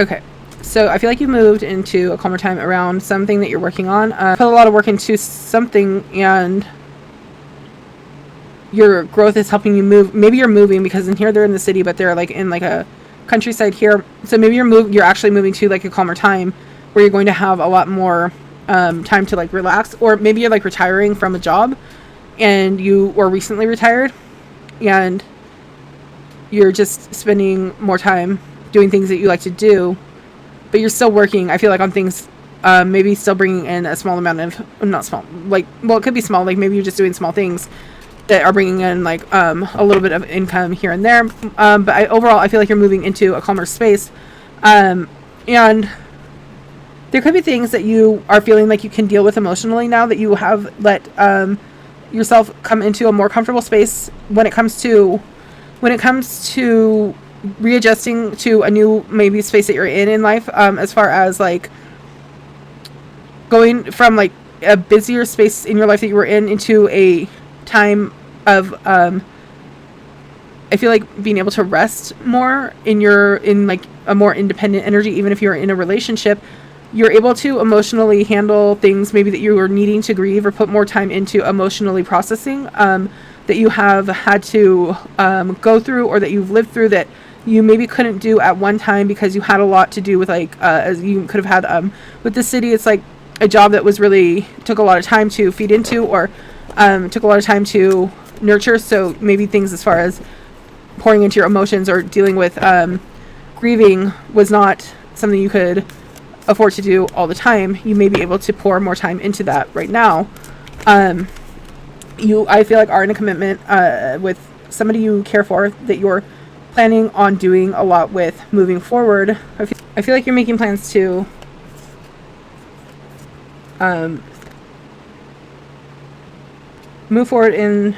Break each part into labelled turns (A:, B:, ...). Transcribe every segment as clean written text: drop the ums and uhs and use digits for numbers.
A: Okay. So I feel like you moved into a calmer time around something that you're working on. Put a lot of work into something, and your growth is helping you move. Maybe you're moving because in here they're in the city, but they're like in like a countryside here. So maybe you're actually moving to like a calmer time where you're going to have a lot more time to like relax. Or maybe you're like retiring from a job, and you were recently retired, and you're just spending more time doing things that you like to do, but you're still working, I feel like, on things, maybe still bringing in a small amount of, not small, like, well, it could be small, like maybe you're just doing small things that are bringing in like a little bit of income here and there, but overall I feel like you're moving into a calmer space, and there could be things that you are feeling like you can deal with emotionally now that you have let yourself come into a more comfortable space when it comes to readjusting to a new maybe space that you're in life, as far as like going from like a busier space in your life that you were in into a time of I feel like being able to rest more in like a more independent energy. Even if you're in a relationship, you're able to emotionally handle things maybe that you were needing to grieve or put more time into emotionally processing, that you have had to go through, or that you've lived through, that you maybe couldn't do at one time because you had a lot to do with like as you could have had with the city. It's like a job that was really took a lot of time to feed into, or took a lot of time to nurture. So maybe things as far as pouring into your emotions or dealing with grieving was not something you could afford to do all the time. You may be able to pour more time into that right now. I feel like are in a commitment with somebody you care for, that you're planning on doing a lot with moving forward. I feel like you're making plans to move forward in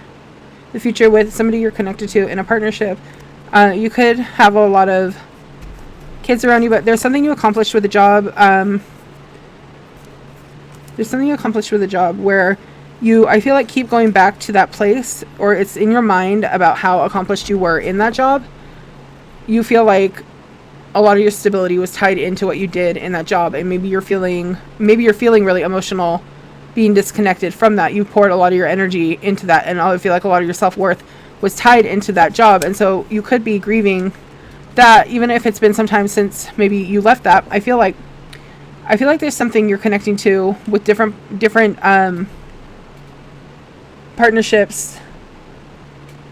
A: the future with somebody you're connected to in a partnership. You could have a lot of kids around you, but there's something you accomplished with a job. There's something you accomplished with a job where I feel like keep going back to that place, or it's in your mind about how accomplished you were in that job. You feel like a lot of your stability was tied into what you did in that job, and maybe you're feeling really emotional being disconnected from that. You poured a lot of your energy into that, and I feel like a lot of your self-worth was tied into that job, and so you could be grieving that, even if it's been some time since maybe you left that. I feel like there's something you're connecting to with different partnerships.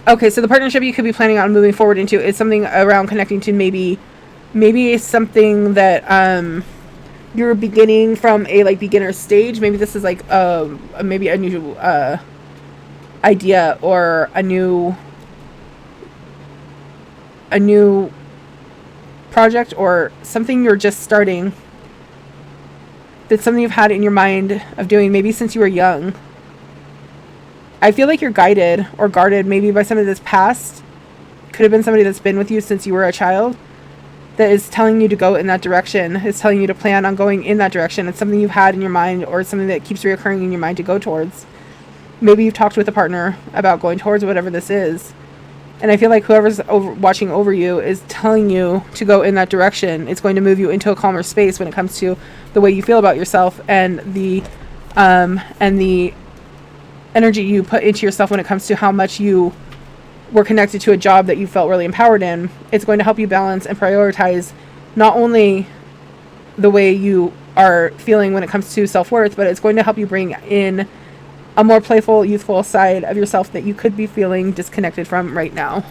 A: Okay, so the partnership you could be planning on moving forward into is something around connecting to maybe something that you're beginning from a like beginner stage. Maybe this is like maybe a new idea, or a new project, or something you're just starting. That's something you've had in your mind of doing maybe since you were young. I feel like you're guided or guarded maybe by somebody that's passed. Could have been somebody that's been with you since you were a child, that is telling you to go in that direction, is telling you to plan on going in that direction. It's something you've had in your mind, or something that keeps reoccurring in your mind to go towards. Maybe you've talked with a partner about going towards whatever this is. And I feel like whoever's watching over you is telling you to go in that direction. It's going to move you into a calmer space when it comes to the way you feel about yourself, and the energy you put into yourself when it comes to how much you were connected to a job that you felt really empowered in. It's going to help you balance and prioritize not only the way you are feeling when it comes to self-worth, but it's going to help you bring in a more playful, youthful side of yourself that you could be feeling disconnected from right now.